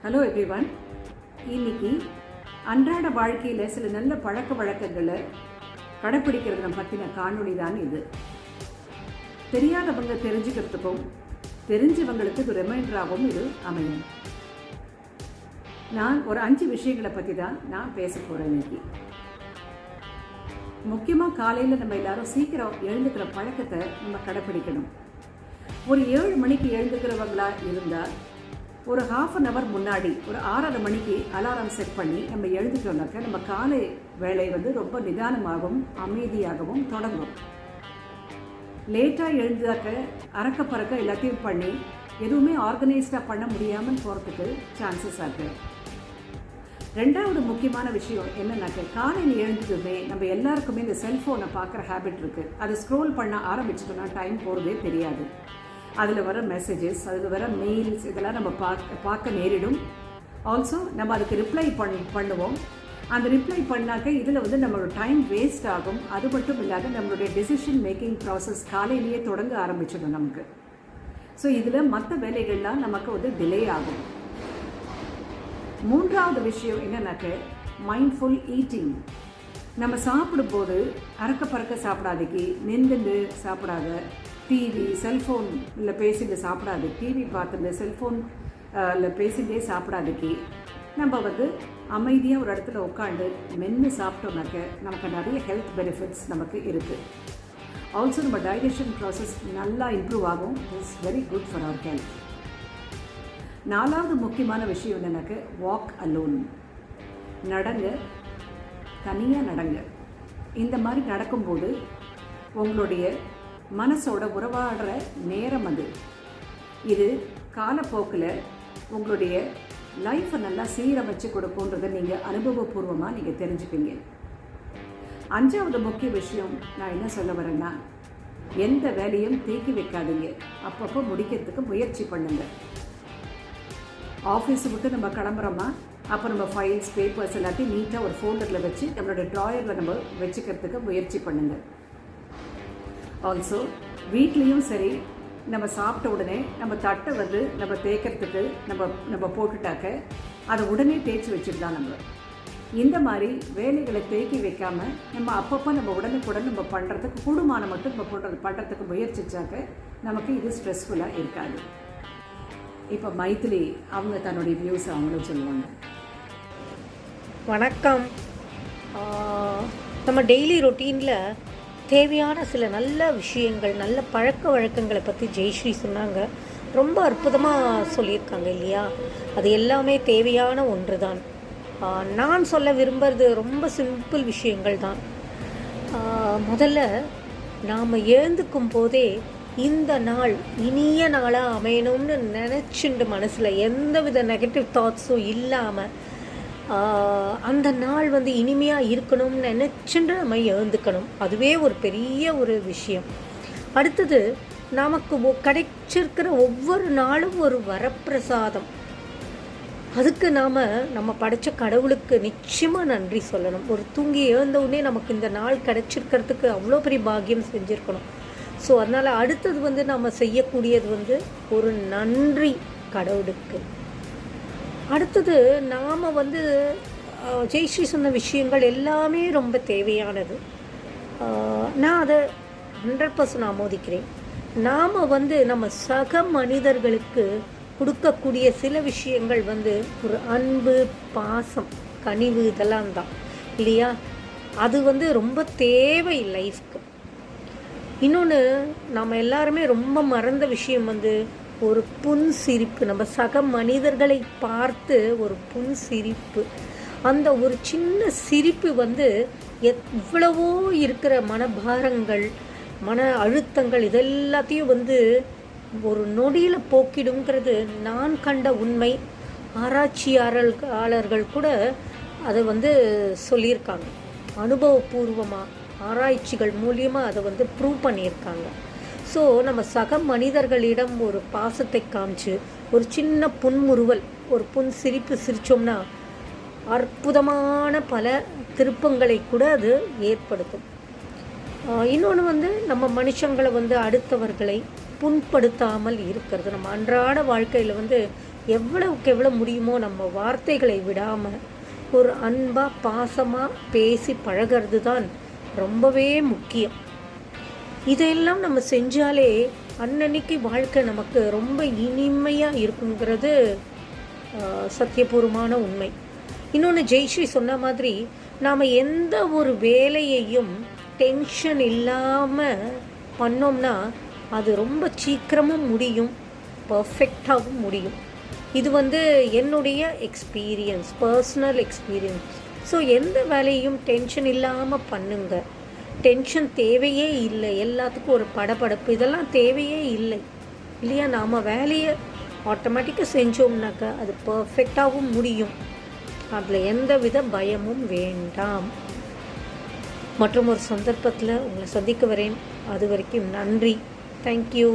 Hello everyone. இன்னைக்கு அன்றாட வாழ்க்கையில் சில நல்ல பழக்க வழக்கங்களை கடைப்பிடிக்கிறத பற்றின காணொளி தான் இது. தெரியாதவங்க தெரிஞ்சுக்கிறதுக்கும் தெரிஞ்சவங்களுக்கு இது ரிமைண்டராகவும் இது அமையும். நான் ஒரு 5 விஷயங்களை பற்றி தான் நான் பேச போகிறேன் இன்னைக்கு. முக்கியமாக காலையில் நம்ம எல்லாரும் சீக்கிரம் எழுந்துக்கிற பழக்கத்தை நம்ம கடைப்பிடிக்கணும். ஒரு 7 மணிக்கு எழுந்துக்கிறவங்களா இருந்தால் ஒரு ½ முன்னாடி ஒரு 6:30 மணிக்கு அலாரம் செட் பண்ணி நம்ம எழுந்துட்டோம்னாக்க நம்ம காலை வேலை ரொம்ப நிதானமாகவும் அமைதியாகவும் தொடங்கும். லேட்டாக எழுந்தாக்க அறக்க பறக்க எல்லாத்தையும் பண்ணி எதுவுமே ஆர்கனைஸ்டாக பண்ண முடியாமல் போகிறதுக்கு சான்சஸ் ஆகுது. 2வது முக்கியமான விஷயம் என்னன்னாக்க காலையில் எழுந்ததுமே நம்ம எல்லாருக்குமே இந்த செல்ஃபோனை பார்க்குற ஹேபிட் இருக்குது. அதை ஸ்க்ரோல் பண்ண ஆரம்பிச்சிட்டோம்னா டைம் போகிறதே தெரியாது. அதில் வர மெசேஜஸ், அதில் வர மெயில்ஸ் இதெல்லாம் நம்ம பார்க்க நேரிடும். ஆல்சோ நம்ம அதுக்கு ரிப்ளை பண்ணுவோம். அந்த ரிப்ளை பண்ணாக்க இதில் நம்மளோட டைம் வேஸ்ட் ஆகும். அது மட்டும் இல்லாத நம்மளுடைய டெசிஷன் மேக்கிங் ப்ராசஸ் காலையிலேயே தொடங்க ஆரம்பிச்சிடும் நமக்கு. ஸோ இதில் மற்ற வேலைகள்லாம் நமக்கு டிலே ஆகும். 3வது விஷயம் என்னன்னாக்க மைண்ட்ஃபுல் ஈட்டிங். நம்ம சாப்பிடும்போது அறக்க பறக்க சாப்பிடாதக்கு, நின்றுண்டு சாப்பிடாத, டிவி செல்ஃபோனில் பேசிட்டு சாப்பிடாது, டிவி பார்த்துட்டு செல்ஃபோனில் பேசிகிட்டே சாப்பிடாதக்கு நம்ம அமைதியாக ஒரு இடத்துல உட்காந்து மென்று சாப்பிட்டோம்னாக்க நமக்கு நிறைய ஹெல்த் பெனிஃபிட்ஸ் நமக்கு இருக்குது. ஆல்சோ நம்ம டைஜஷன் ப்ராசஸ் நல்லா இம்ப்ரூவ் ஆகும். It's very good for our health. 4வது முக்கியமான விஷயம் என்னன்னாக்க வாக் அலோன். நடங்க, தனியாக நடங்க. இந்த மாதிரி நடக்கும்போது உங்களுடைய மனசோட உறவாடுற நேரம் இது காலப்போக்கில் உங்களுடைய லைஃப்பை நல்லா சீரமைச்சு கொடுக்குன்றதை நீங்கள் அனுபவபூர்வமாக நீங்கள் தெரிஞ்சுப்பீங்க. 5வது முக்கிய விஷயம் நான் என்ன சொல்ல வரேன்னா, எந்த வேலையும் தேக்கி வைக்காதீங்க. அப்பப்போ முடிக்கிறதுக்கு முயற்சி பண்ணுங்கள். ஆஃபீஸை விட்டு நம்ம கிளம்புறோமா, அப்போ நம்ம ஃபைல்ஸ் பேப்பர்ஸ் எல்லாத்தையும் நீட்டாக ஒரு ஃபோல்டரில் வச்சு நம்மளோட ட்ராயரில் நம்ம வச்சுக்கிறதுக்கு முயற்சி பண்ணுங்கள். ஆல்சோ வீட்லேயும் சரி, நம்ம சாப்பிட்ட உடனே நம்ம தட்டை நம்ம தேய்க்கிறதுக்கு நம்ம போட்டுட்டாக்க அதை உடனே தேய்ச்சி வச்சுட்டு நம்ம இந்த மாதிரி வேலைகளை தேக்கி வைக்காமல் நம்ம அப்பப்போ நம்ம உடனுக்குடன் நம்ம பண்ணுறதுக்கு கூடுமான மட்டும் நம்ம பண்ணுறதுக்கு முயற்சிச்சாக்க நமக்கு இது ஸ்ட்ரெஸ்ஃபுல்லாக இருக்காது. இப்போ மைத்திலி அவங்க தன்னுடைய வியூஸ் அவங்களும் சொல்லுவாங்க. வணக்கம். நம்ம டெய்லி ரொட்டீனில் தேவையான சில நல்ல விஷயங்கள், நல்ல பழக்க வழக்கங்களை பற்றி ஜெயஸ்ரீ சொன்னாங்க. ரொம்ப அற்புதமாக சொல்லியிருக்காங்க இல்லையா? அது எல்லாமே தேவையான ஒன்று தான். நான் சொல்ல விரும்புகிறது ரொம்ப சிம்பிள் விஷயங்கள் தான். முதல்ல நாம் எழுந்துக்கும் போதே இந்த நாள் இனிய நாளாக அமையணும்னு நினச்சிண்டு மனசில் எந்தவித நெகட்டிவ் தாட்ஸும் இல்லாமல் அந்த நாள் இனிமையாக இருக்கணும்னு நினச்சிட்டு நம்ம எழுந்துக்கணும். அதுவே ஒரு பெரிய ஒரு விஷயம். அடுத்தது, நமக்கு கிடைச்சிருக்கிற ஒவ்வொரு நாளும் ஒரு வரப்பிரசாதம். அதுக்கு நம்ம படைத்த கடவுளுக்கு நிச்சயமாக நன்றி சொல்லணும். ஒரு தூங்கி எழுந்தவுடனே நமக்கு இந்த நாள் கிடைச்சிருக்கிறதுக்கு அவ்வளோ பெரிய பாக்கியம் செஞ்சுருக்கணும். ஸோ அதனால் அடுத்தது நம்ம செய்யக்கூடியது ஒரு நன்றி கடவுளுக்கு. அடுத்தது, நாம் ஜெயஸ்ரீ சொன்ன விஷயங்கள் எல்லாமே ரொம்ப தேவையானது. நான் அதை 100% ஆமோதிக்கிறேன். நாம் நம்ம சக மனிதர்களுக்கு கொடுக்கக்கூடிய சில விஷயங்கள் ஒரு அன்பு, பாசம், கனிவு இதெல்லாம் தான் இல்லையா? அது ரொம்ப தேவை லைஃப்க்கு. இன்னொன்று, நாம் எல்லாருமே ரொம்ப மறந்த விஷயம் ஒரு புன்சிரிப்பு. நம்ம சக மனிதர்களை பார்த்து ஒரு புன்சிரிப்பு, அந்த ஒரு சின்ன சிரிப்பு எவ்வளவோ இருக்கிற மனபாரங்கள், மன அழுத்தங்கள் இதெல்லாத்தையும் ஒரு நொடியில் போக்கிடுங்கிறது நான் கண்ட உண்மை. ஆராய்ச்சியாளர்கள் கூட அதை சொல்லியிருக்காங்க. அனுபவபூர்வமாக ஆராய்ச்சிகள் மூலியமாக அதை ப்ரூவ் பண்ணியிருக்காங்க. ஸோ நம்ம சக மனிதர்களிடம் ஒரு பாசத்தை காமிச்சு ஒரு சின்ன புன்முறுவல், ஒரு புன் சிரிப்பு சிரித்தோம்னா அற்புதமான பல திருப்பங்களை கூட அது ஏற்படுத்தும். இன்னொன்று நம்ம மனுஷங்களை அடுத்தவர்களை புண்படுத்தாமல் இருக்கிறது. நம்ம அன்றாட வாழ்க்கையில் எவ்வளவுக்கு எவ்வளோ முடியுமோ நம்ம வார்த்தைகளை விடாமல் ஒரு அன்பாக பாசமாக பேசி பழகிறது தான் ரொம்பவே முக்கியம். இதையெல்லாம் நம்ம செஞ்சாலே அன்னன்னைக்கு வாழ்க்கை நமக்கு ரொம்ப இனிமையாக இருக்குங்கிறது சத்தியபூர்வமான உண்மை. இன்னொன்று ஜெயஸ்ரீ சொன்ன மாதிரி நாம் எந்த ஒரு வேலையையும் டென்ஷன் இல்லாமல் பண்ணோம்னா அது ரொம்ப சீக்கிரமும் முடியும், பர்ஃபெக்டாகவும் முடியும். இது என்னுடைய எக்ஸ்பீரியன்ஸ், பர்சனல் எக்ஸ்பீரியன்ஸ். ஸோ எந்த வேலையும் டென்ஷன் இல்லாமல் பண்ணுங்க. டென்ஷன் தேவையே இல்லை. எல்லாத்துக்கும் ஒரு படபடப்பு இதெல்லாம் தேவையே இல்லை இல்லையா? நாம் வேலையை ஆட்டோமேட்டிக்காக செஞ்சோம்னாக்கா அது பர்ஃபெக்டாகவும் முடியும். அதில் எந்தவித பயமும் வேண்டாம். மற்றும் ஒரு சந்தர்ப்பத்தில் உங்களை சந்திக்க வரேன். அது வரைக்கும் நன்றி. தேங்க்யூ.